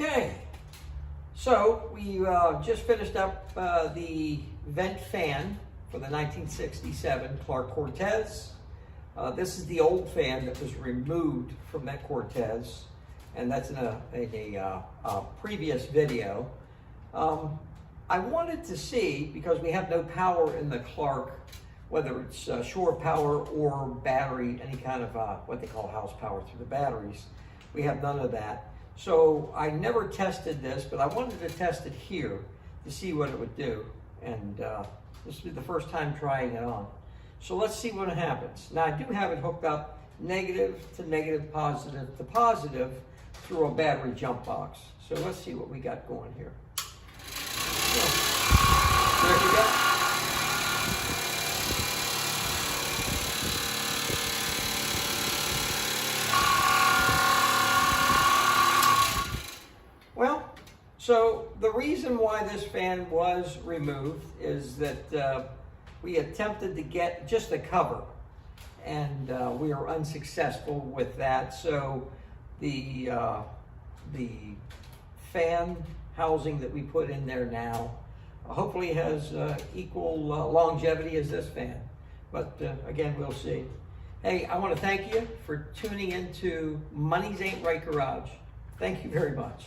Okay, so we just finished up the vent fan for the 1967 Clark Cortez. This is the old fan that was removed from that Cortez, and that's in a previous video. I wanted to see, because we have no power in the Clark, whether it's shore power or battery, any kind of what they call house power through the batteries. We have none of that. So I never tested this, but I wanted to test it here to see what it would do. And this will be the first time trying it on. So let's see what happens. Now I do have it hooked up negative to negative, positive to positive through a battery jump box. So let's see what we got going here. So, there we go. Well, so the reason why this fan was removed is that we attempted to get just a cover, and we were unsuccessful with that. So the fan housing that we put in there now hopefully has equal longevity as this fan. But again, we'll see. Hey, I want to thank you for tuning into Money's Ain't Right Garage. Thank you very much.